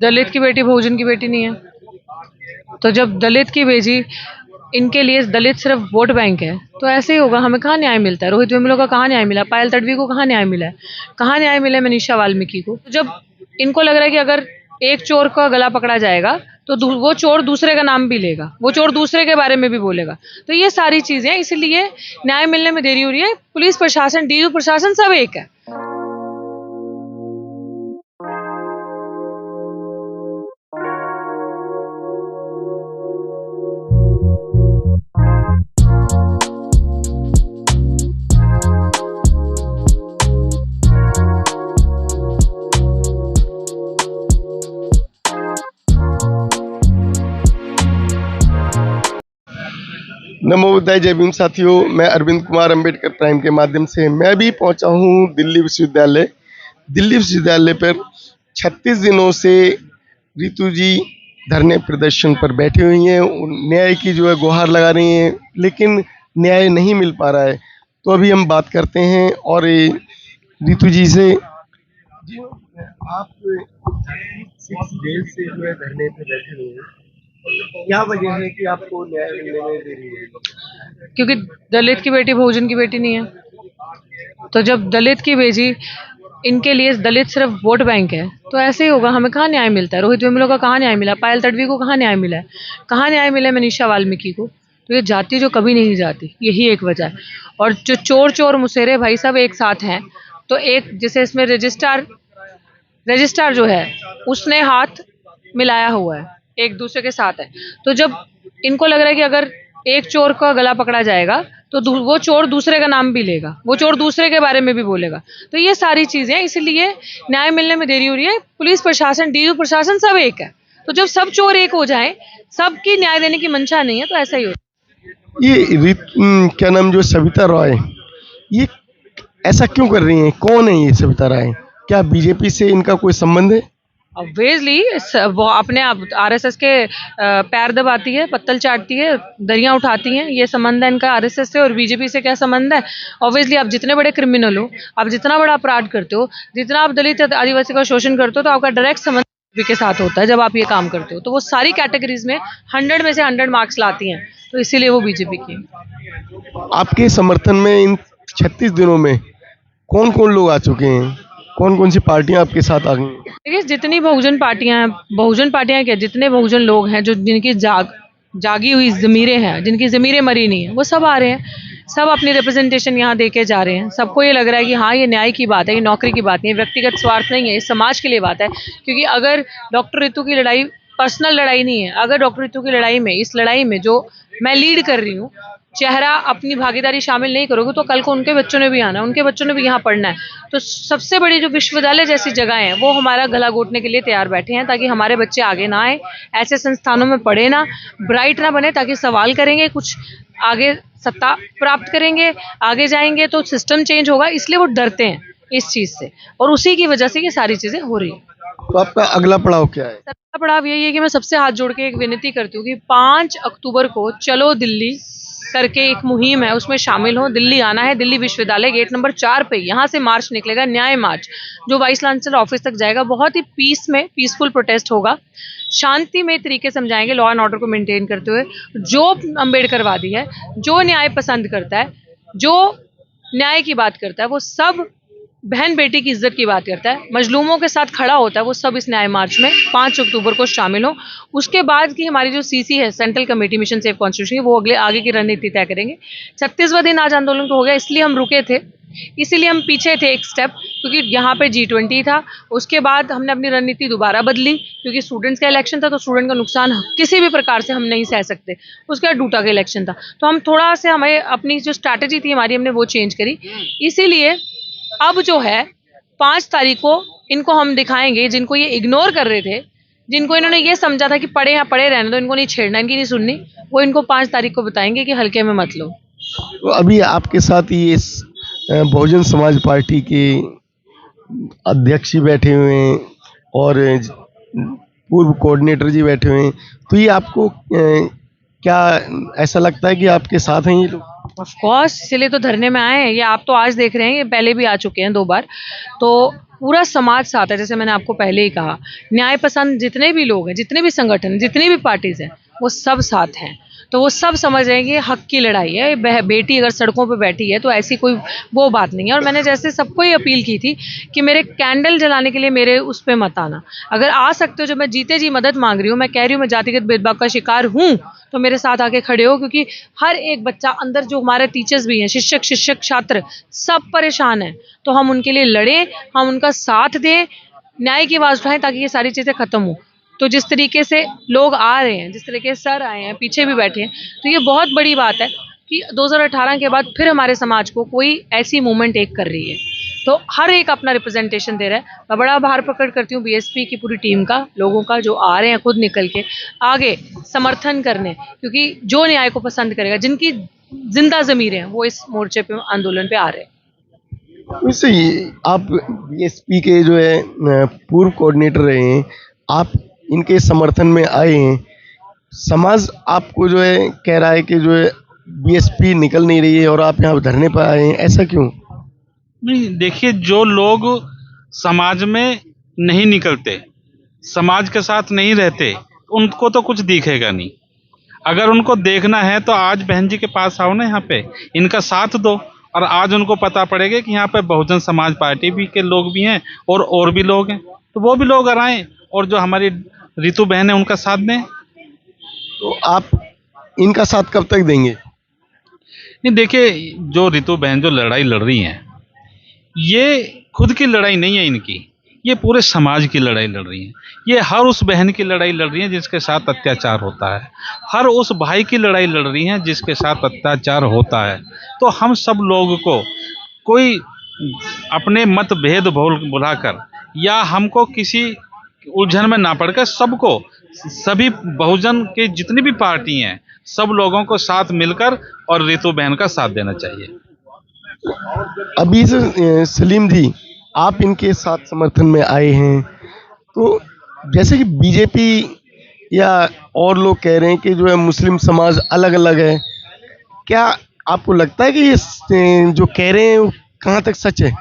दलित की बेटी बहुजन की बेटी नहीं है। तो जब दलित की भेजी, इनके लिए दलित सिर्फ वोट बैंक है, तो ऐसे ही होगा। हमें कहाँ न्याय मिलता है? रोहित वेमुला को कहाँ न्याय मिला? पायल तडवी को कहाँ न्याय मिला है? कहाँ न्याय मिला है मनीषा वाल्मीकि को? तो जब इनको लग रहा है कि अगर एक चोर का गला पकड़ा जाएगा तो वो चोर दूसरे का नाम भी लेगा, वो चोर दूसरे के बारे में भी बोलेगा। तो ये सारी चीजें, इसीलिए न्याय मिलने में देरी हो रही है। पुलिस प्रशासन, डीयू प्रशासन सब एक है। नमो बुद्धाय, जय भीम साथियों। मैं अरविंद कुमार अंबेडकर प्राइम के माध्यम से मैं भी पहुंचा हूं दिल्ली विश्वविद्यालय। दिल्ली विश्वविद्यालय पर 36 दिनों से रितु जी धरने प्रदर्शन पर बैठी हुई हैं। न्याय की जो है गुहार लगा रही हैं, लेकिन न्याय नहीं मिल पा रहा है। तो अभी हम बात करते हैं और रितु जी से। जी आप 36 डेज से जो है धरने पे बैठे हुए हैं, क्या वजह है कि आपको न्याय मिलने में देरी है? क्योंकि दलित की बेटी बहुजन की बेटी नहीं है। तो जब दलित की भेजी, इनके लिए दलित सिर्फ वोट बैंक है, तो ऐसे ही होगा। हमें कहाँ न्याय मिलता है? रोहित वेमुला को कहाँ न्याय मिला? पायल तडवी को कहाँ न्याय मिला है? कहाँ न्याय मिला है मनीषा वाल्मीकि को? तो ये जाति जो कभी नहीं जाती, यही एक वजह है। और जो चोर चोर मुसेरे भाई सब एक साथ हैं, तो एक जैसे इसमें रजिस्ट्रार जो है उसने हाथ मिलाया हुआ है, एक दूसरे के साथ है। तो जब इनको लग रहा है कि अगर एक चोर का गला पकड़ा जाएगा तो वो चोर दूसरे का नाम भी लेगा, वो चोर दूसरे के बारे में भी बोलेगा। तो ये सारी चीजें, इसीलिए न्याय मिलने में देरी हो रही है। पुलिस प्रशासन, डीयू प्रशासन सब एक है। तो जब सब चोर एक हो जाए, सबकी न्याय देने की मंशा नहीं है, तो ऐसा ही होता है। ये क्या नाम जो सविता रॉय, ये ऐसा क्यों कर रही हैं? कौन है ये सविता रॉय? क्या बीजेपी से इनका कोई संबंध है? ऑब्वियसली वो अपने आप आरएसएस के पैर दबाती है, पत्तल चाटती है, दरियां उठाती हैं। ये संबंध है इनका आरएसएस से। और बीजेपी से क्या संबंध है? ऑब्वियसली आप जितने बड़े क्रिमिनल हो, आप जितना बड़ा अपराध करते हो, जितना आप दलित आदिवासी का शोषण करते हो, तो आपका डायरेक्ट संबंध बीजेपी के साथ होता है। जब आप ये काम करते हो तो वो सारी कैटेगरीज में 100 में से 100 मार्क्स लाती हैं, तो इसीलिए वो बीजेपी की है। आपके समर्थन में इन 36 दिनों में कौन कौन लोग आ चुके हैं? कौन कौन सी पार्टियां आपके साथ आ गई? देखिए, जितनी बहुजन पार्टियां हैं, बहुजन पार्टियां क्या, जितने बहुजन लोग हैं, जो जिनकी जागी हुई ज़मीरें हैं, जिनकी ज़मीरें मरी नहीं है, वो सब आ रहे हैं। सब अपनी रिप्रेजेंटेशन यहाँ दे के जा रहे हैं। सबको ये लग रहा है कि हाँ, ये न्याय की बात है, ये नौकरी की बात नहीं है, व्यक्तिगत स्वार्थ नहीं है, ये समाज के लिए बात है। क्योंकि अगर डॉक्टर रितु की लड़ाई पर्सनल लड़ाई नहीं है, अगर डॉक्टर रितु की लड़ाई में, इस लड़ाई में जो मैं लीड कर रही हूँ, चेहरा अपनी भागीदारी शामिल नहीं करोगे तो कल को उनके बच्चों ने भी आना है, उनके बच्चों ने भी यहाँ पढ़ना है। तो सबसे बड़ी जो विश्वविद्यालय जैसी जगह है, वो हमारा गला घोटने के लिए तैयार बैठे हैं, ताकि हमारे बच्चे आगे ना आए, ऐसे संस्थानों में पढ़े ना, ब्राइट ना बने, ताकि सवाल करेंगे, कुछ आगे सत्ता प्राप्त करेंगे, आगे जाएंगे तो सिस्टम चेंज होगा। इसलिए वो डरते हैं इस चीज से, और उसी की वजह से ये सारी चीजें हो रही है। तो आपका अगला पड़ाव क्या है? अगला पड़ाव यही है कि मैं सबसे हाथ जोड़ के एक विनती करती हूँ कि 5 अक्टूबर को चलो दिल्ली करके एक मुहिम है, उसमें शामिल हो। दिल्ली आना है, दिल्ली विश्वविद्यालय गेट नंबर 4 पे यहाँ से मार्च निकलेगा, न्याय मार्च, जो वाइस चांसलर ऑफिस तक जाएगा। बहुत ही पीसफुल प्रोटेस्ट होगा, शांतिमय तरीके समझाएंगे, लॉ एंड ऑर्डर को मेंटेन करते हुए। जो अम्बेडकरवादी है, जो न्याय पसंद करता है, जो न्याय की बात करता है, वो सब बहन बेटी की इज्जत की बात करता है, मजलूमों के साथ खड़ा होता है, वो सब इस न्याय मार्च में 5 अक्टूबर को शामिल हो। उसके बाद की हमारी जो सीसी है, central committee mission safe constitution, वो आगे की रणनीति तय करेंगे। 36वां दिन आज आंदोलन को हो गया, इसलिए हम रुके थे, इसीलिए हम पीछे थे एक स्टेप, क्योंकि यहाँ पे G20 था। उसके बाद हमने अपनी रणनीति दोबारा बदली, क्योंकि स्टूडेंट्स का इलेक्शन था, तो स्टूडेंट का नुकसान किसी भी प्रकार से हम नहीं सह सकते। उसके बाद डूटा का इलेक्शन था, तो हम थोड़ा से, हमें अपनी जो स्ट्रैटेजी थी हमारी, हमने वो चेंज करी। इसीलिए अब जो है 5 तारीख को इनको हम दिखाएंगे, जिनको ये इग्नोर कर रहे थे, जिनको इन्होंने ये समझा था कि पढ़े यहाँ पढ़े रहने दो, इनको नहीं छेड़ना, इनकी नहीं सुननी, वो इनको 5 तारीख को बताएंगे कि हल्के में मत लो। तो अभी आपके साथ ये बहुजन समाज पार्टी के अध्यक्ष जी बैठे हुए हैं और पूर्व कोऑर्डिनेटर जी बैठे हुए हैं, तो ये आपको क्या ऐसा लगता है कि आपके साथ हैं ये लोग? ऑफ कोर्स, इसलिए तो धरने में आए हैं। ये आप तो आज देख रहे हैं, ये पहले भी आ चुके हैं 2 बार। तो पूरा समाज साथ है। जैसे मैंने आपको पहले ही कहा, न्याय पसंद जितने भी लोग हैं, जितने भी संगठन, जितनी भी पार्टीज हैं, वो सब साथ हैं। तो वो सब समझ रहे हैं कि ये हक की लड़ाई है। बेटी अगर सड़कों पे बैठी है तो ऐसी कोई वो बात नहीं है। और मैंने जैसे सबको ही अपील की थी कि मेरे कैंडल जलाने के लिए मेरे उस पे मत आना। अगर आ सकते हो, जो मैं जीते जी मदद मांग रही हूँ, मैं कह रही हूँ मैं जातिगत भेदभाव का शिकार हूँ, तो मेरे साथ आके खड़े हो। क्योंकि हर एक बच्चा अंदर, जो हमारे टीचर्स भी हैं, शिक्षक छात्र सब परेशान हैं। तो हम उनके लिए लड़ें, हम उनका साथ दें, न्याय की आवाज उठाएं ताकि ये सारी चीजें खत्म हो। तो जिस तरीके से लोग आ रहे हैं, जिस तरीके से सर आए हैं, पीछे भी बैठे हैं, तो ये बहुत बड़ी बात है कि 2018 के बाद फिर हमारे समाज को कोई ऐसी मूवमेंट एक कर रही है। तो हर एक अपना रिप्रेजेंटेशन दे रहा है। मैं बड़ा आभार प्रकट करती हूँ बीएसपी की पूरी टीम का, लोगों का, जो आ रहे हैं खुद निकल के आगे समर्थन करने। क्योंकि जो न्याय को पसंद करेगा, जिनकी जिंदा जमीरें हैं, वो इस मोर्चे पे, आंदोलन पे आ रहे हैं। वैसे ही आप बीएसपी के जो है पूर्व कोऑर्डिनेटर रहे हैं, आप इनके समर्थन में आए हैं। समाज आपको जो है कह रहा है कि जो है बीएसपी निकल नहीं रही है और आप यहाँ धरने पर आए हैं, ऐसा क्यों? नहीं, देखिए, जो लोग समाज में नहीं निकलते, समाज के साथ नहीं रहते, उनको तो कुछ दिखेगा नहीं। अगर उनको देखना है तो आज बहन जी के पास आओ ना, यहाँ पे इनका साथ दो, और आज उनको पता पड़ेगा कि यहाँ पे बहुजन समाज पार्टी भी के लोग भी हैं और भी लोग हैं, तो वो भी लोग आए और जो हमारी रितु बहन है उनका साथ दें। तो आप इनका साथ कब तक देंगे? नहीं, देखिए, जो रितु बहन जो लड़ाई लड़ रही हैं, ये खुद की लड़ाई नहीं है इनकी, ये पूरे समाज की लड़ाई लड़ रही हैं। ये हर उस बहन की लड़ाई लड़ रही हैं जिसके साथ अत्याचार होता है, हर उस भाई की लड़ाई लड़ रही हैं जिसके साथ अत्याचार होता है। तो हम सब लोग को कोई अपने मतभेद भुलाकर या हमको किसी उलझन में ना पड़कर सबको, सभी बहुजन के जितनी भी पार्टी हैं, सब लोगों को साथ मिलकर और रितु बहन का साथ देना चाहिए। अभी से सलीम जी, आप इनके साथ समर्थन में आए हैं, तो जैसे कि बीजेपी या और लोग कह रहे हैं कि जो है मुस्लिम समाज अलग अलग है, क्या आपको लगता है कि ये जो कह रहे हैं वो कहाँ तक सच है?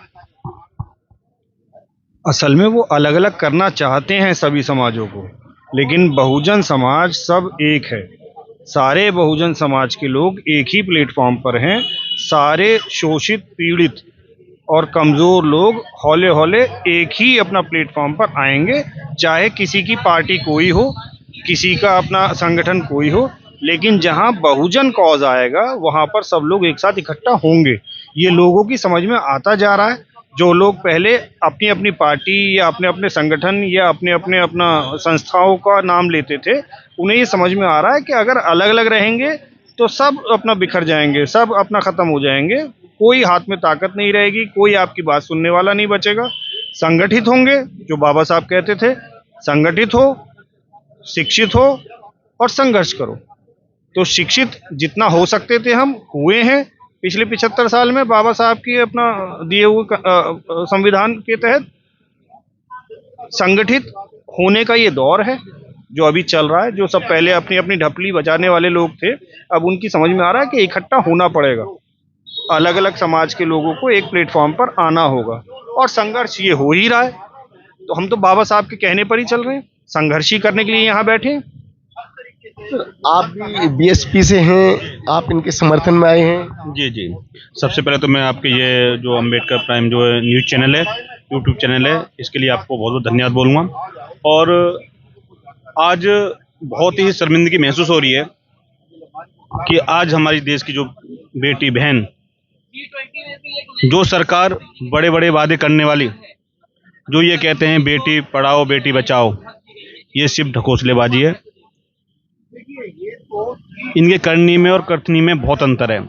असल में वो अलग अलग करना चाहते हैं सभी समाजों को, लेकिन बहुजन समाज सब एक है। सारे बहुजन समाज के लोग एक ही प्लेटफॉर्म पर हैं। सारे शोषित, पीड़ित और कमज़ोर लोग हौले हौले एक ही अपना प्लेटफॉर्म पर आएंगे, चाहे किसी की पार्टी कोई हो, किसी का अपना संगठन कोई हो, लेकिन जहां बहुजन कॉज आएगा वहां पर सब लोग एक साथ इकट्ठा होंगे। ये लोगों की समझ में आता जा रहा है। जो लोग पहले अपनी अपनी पार्टी या अपने अपने संगठन या अपने अपने अपना संस्थाओं का नाम लेते थे, उन्हें ये समझ में आ रहा है कि अगर अलग अलग रहेंगे तो सब अपना बिखर जाएंगे, सब अपना ख़त्म हो जाएंगे, कोई हाथ में ताकत नहीं रहेगी, कोई आपकी बात सुनने वाला नहीं बचेगा। संगठित होंगे, जो बाबा साहब कहते थे, संगठित हो, शिक्षित हो और संघर्ष करो। तो शिक्षित जितना हो सकते थे हम हुए हैं पिछले 75 साल में, बाबा साहब की अपना दिए हुए संविधान के तहत। संगठित होने का ये दौर है जो अभी चल रहा है। जो सब पहले अपनी अपनी ढपली बजाने वाले लोग थे, अब उनकी समझ में आ रहा है कि इकट्ठा होना पड़ेगा, अलग अलग समाज के लोगों को एक प्लेटफॉर्म पर आना होगा, और संघर्ष ये हो ही रहा है। तो हम तो बाबा साहब के कहने पर ही चल रहे हैं, संघर्ष ही करने के लिए यहाँ बैठे हैं। आप भी बीएसपी से हैं, आप इनके समर्थन में आए हैं। जी जी, सबसे पहले तो मैं आपके ये जो अम्बेडकर प्राइम जो है न्यूज़ चैनल है, यूट्यूब चैनल है, इसके लिए आपको बहुत बहुत धन्यवाद बोलूँगा। और आज बहुत ही शर्मिंदगी महसूस हो रही है कि आज हमारी देश की जो बेटी बहन, जो सरकार बड़े बड़े वादे करने वाली, जो ये कहते हैं बेटी पढ़ाओ बेटी बचाओ, ये सिर्फ ढकोसलेबाजी है। इनके करनी में और करतनी में बहुत अंतर है।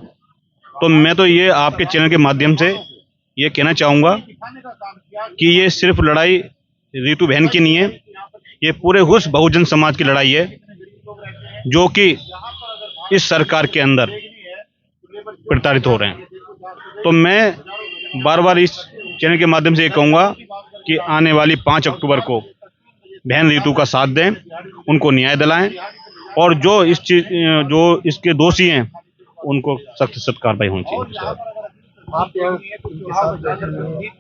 तो मैं तो ये आपके चैनल के माध्यम से ये कहना चाहूँगा कि ये सिर्फ लड़ाई रितु बहन की नहीं है, ये पूरे उस बहुजन समाज की लड़ाई है जो कि इस सरकार के अंदर प्रताड़ित हो रहे हैं। तो मैं बार बार इस चैनल के माध्यम से ये कहूँगा कि आने वाली 5 अक्टूबर को बहन रितु का साथ दें, उनको न्याय दिलाएं, और जो इसके दोषी हैं उनको सख्त सख्त कार्रवाई होनी चाहिए। आप यहाँ उनके साथ बैठे हुए हैं।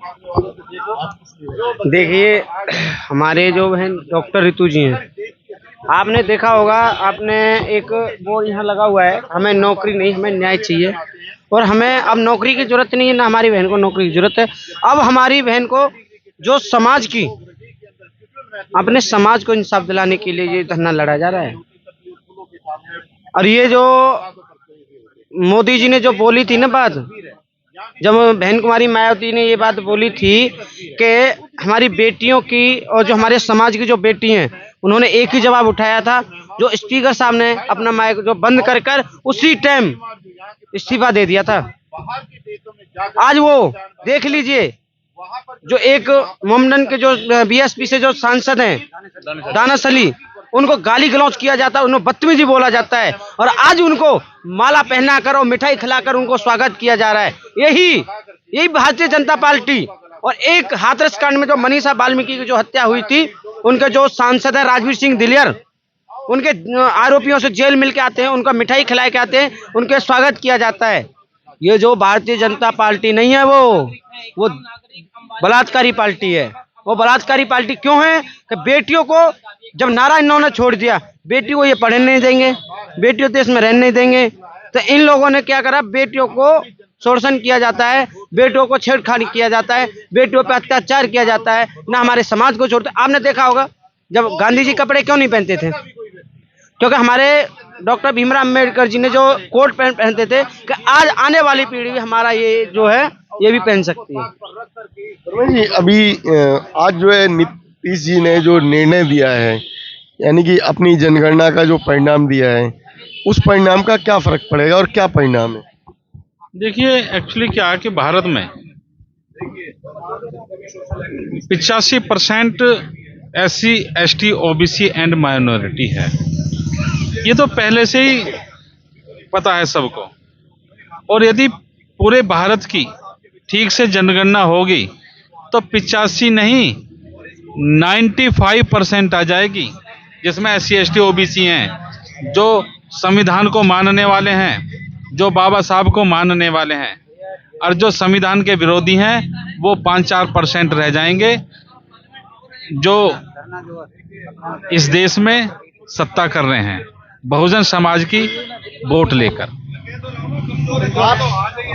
देखिए, हमारे जो बहन डॉक्टर रितु जी हैं, आपने देखा होगा, आपने एक बोर्ड यहाँ लगा हुआ है, हमें नौकरी नहीं, हमें न्याय चाहिए। और हमें अब नौकरी की जरूरत नहीं है, ना हमारी बहन को नौकरी की जरूरत है। अब हमारी बहन को जो समाज की, अपने समाज को इंसाफ दिलाने के लिए ये धरना लड़ा जा रहा है। और ये जो मोदी जी ने जो बोली थी ना बात, जब बहन कुमारी मायावती ने ये बात बोली थी कि हमारी बेटियों की और जो हमारे समाज की जो बेटी हैं, उन्होंने एक ही जवाब उठाया था, जो स्पीकर साहब ने अपना माइक जो बंद कर कर उसी टाइम इस्तीफा दे दिया था। आज वो देख लीजिए, जो एक मोमडन के जो बीएसपी से जो सांसद हैं दानिश अली, उनको गाली गलौज किया जाता है, उन्हें बदतमीजी बोला जाता है, और आज उनको माला पहनाकर और मिठाई खिलाकर उनको स्वागत किया जा रहा है। यही भारतीय जनता पार्टी। और एक हाथरस कांड में जो मनीषा वाल्मीकि की जो हत्या हुई थी, उनके जो सांसद है राजवीर सिंह दिलियर, उनके आरोपियों से जेल मिल के आते हैं, उनका मिठाई खिला के आते हैं, उनके स्वागत किया जाता है। ये जो भारतीय जनता पार्टी नहीं है, वो बलात्कारी पार्टी है। वो बलात्कारी पार्टी क्यों है कि बेटियों को जब नारा इन्होंने छोड़ दिया, बेटी को ये पढ़ने नहीं देंगे, बेटियों देश में रहने नहीं देंगे, तो इन लोगों ने क्या करा, बेटियों को शोषण किया जाता है, बेटियों को छेड़खानी किया जाता है, बेटियों पर अत्याचार किया जाता है, ना हमारे समाज को छोड़ते। आपने देखा होगा, जब गांधी जी कपड़े क्यों नहीं पहनते थे? क्योंकि हमारे डॉक्टर भीमराव अम्बेडकर जी ने जो कोट पहनते थे कि आज आने वाली पीढ़ी भी हमारा ये जो है ये भी पहन सकती है। जी, अभी आज जो है नीतीश जी ने जो निर्णय दिया है, यानी कि अपनी जनगणना का जो परिणाम दिया है, उस परिणाम का क्या फर्क पड़ेगा और क्या परिणाम है? देखिए, एक्चुअली क्या है कि भारत में 85% SC, ST, OBC and minority है। ये तो पहले से ही पता है सबको। और यदि पूरे भारत की ठीक से जनगणना होगी तो 85 नहीं 95% आ जाएगी, जिसमें SC, ST, OBC हैं, जो संविधान को मानने वाले हैं, जो बाबा साहब को मानने वाले हैं, और जो संविधान के विरोधी हैं वो 5-4% रह जाएंगे, जो इस देश में सत्ता कर रहे हैं बहुजन समाज की वोट लेकर। आप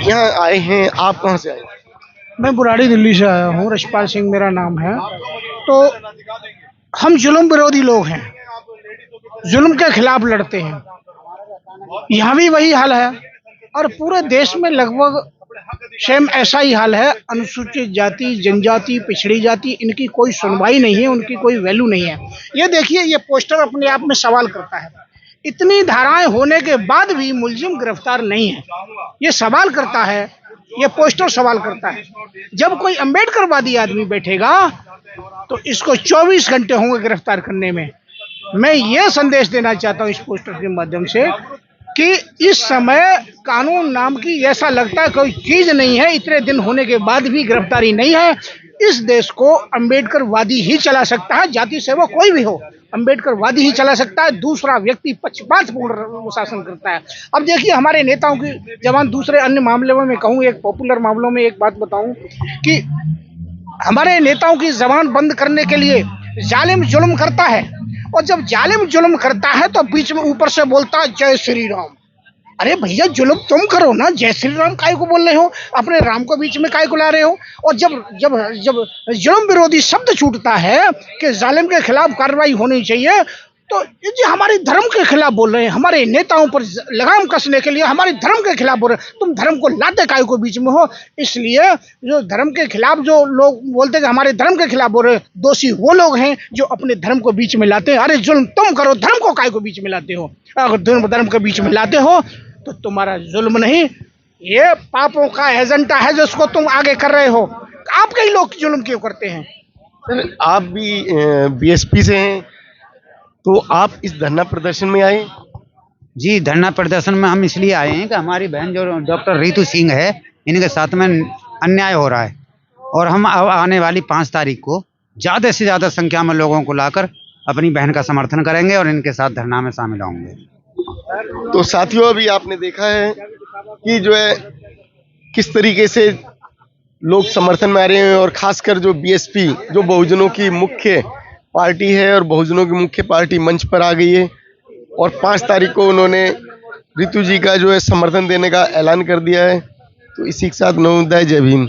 यहाँ आए हैं, आप कहाँ से आए? मैं बुराड़ी दिल्ली से आया हूँ, रशपाल सिंह मेरा नाम है। तो हम जुल्म विरोधी लोग हैं, जुल्म के खिलाफ लड़ते हैं। यहाँ भी वही हाल है और पूरे देश में लगभग सेम ऐसा ही हाल है। अनुसूचित जाति, जनजाति, पिछड़ी जाति, इनकी कोई सुनवाई नहीं है, उनकी कोई वैल्यू नहीं है। ये देखिए, ये पोस्टर अपने आप में सवाल करता है। इतनी धाराएं होने के बाद भी मुलजिम गिरफ्तार नहीं है, ये सवाल करता है, ये पोस्टर सवाल करता है। जब कोई अम्बेडकरवादी आदमी बैठेगा तो इसको 24 घंटे होंगे गिरफ्तार करने में। मैं ये संदेश देना चाहता हूँ इस पोस्टर के माध्यम से कि इस समय कानून नाम की ऐसा लगता है कोई चीज नहीं है। इतने दिन होने के बाद भी गिरफ्तारी नहीं है। इस देश को अम्बेडकरवादी ही चला सकता है, जाति से वो कोई भी हो, अम्बेडकरवादी ही चला सकता है। दूसरा व्यक्ति पक्षपातपूर्ण शासन करता है। अब देखिए, हमारे नेताओं की जवान दूसरे अन्य मामलों में कहूँ, एक पॉपुलर मामलों में एक बात बताऊं कि हमारे नेताओं की जबान बंद करने के लिए जालिम जुल्म करता है, और जब जालिम जुल्म करता है तो बीच में ऊपर से बोलता है जय श्री राम। अरे भैया, जुल्म तुम करो ना, जय श्री राम काहे को बोल रहे हो? अपने राम को बीच में काहे को ला रहे हो? और जब जब जब जुल्म विरोधी शब्द छूटता है कि जालिम के खिलाफ कार्रवाई होनी चाहिए, तो ये हमारे धर्म के खिलाफ बोल रहे हैं। हमारे नेताओं पर लगाम कसने के लिए हमारे धर्म के खिलाफ बोल रहे हैं। तुम धर्म को लाते काहे को बीच में हो? इसलिए जो धर्म के खिलाफ जो लोग बोलते हैं कि हमारे धर्म के खिलाफ बोल रहे हैं, दोषी वो लोग हैं जो अपने धर्म को बीच में लाते हैं। अरे जुल्म तुम करो, धर्म को काहे को बीच में लाते हो? अगर धर्म के बीच में लाते हो तो तुम्हारा जुल्म नहीं, ये पापों का एजेंडा है जिसको तुम आगे कर रहे हो। आपके ही लोग जुल्म क्यों करते हैं? सर, आप भी बीएसपी से हैं, तो आप इस धरना प्रदर्शन में आए? जी, धरना प्रदर्शन में हम इसलिए आए हैं कि हमारी बहन जो डॉक्टर रितु सिंह है, इनके साथ में अन्याय हो रहा है, और हम आने वाली 5 तारीख को ज़्यादा से ज़्यादा संख्या में लोगों को लाकर अपनी बहन का समर्थन करेंगे और इनके साथ धरना में शामिल होंगे। तो साथियों, अभी आपने देखा है कि जो है किस तरीके से लोग समर्थन में आ रहे हैं, और खासकर जो बीएसपी जो बहुजनों की मुख्य पार्टी है और बहुजनों की मुख्य पार्टी मंच पर आ गई है, और 5 तारीख को उन्होंने रितु जी का जो है समर्थन देने का ऐलान कर दिया है। तो इसी के साथ नमोदय, जय भीम।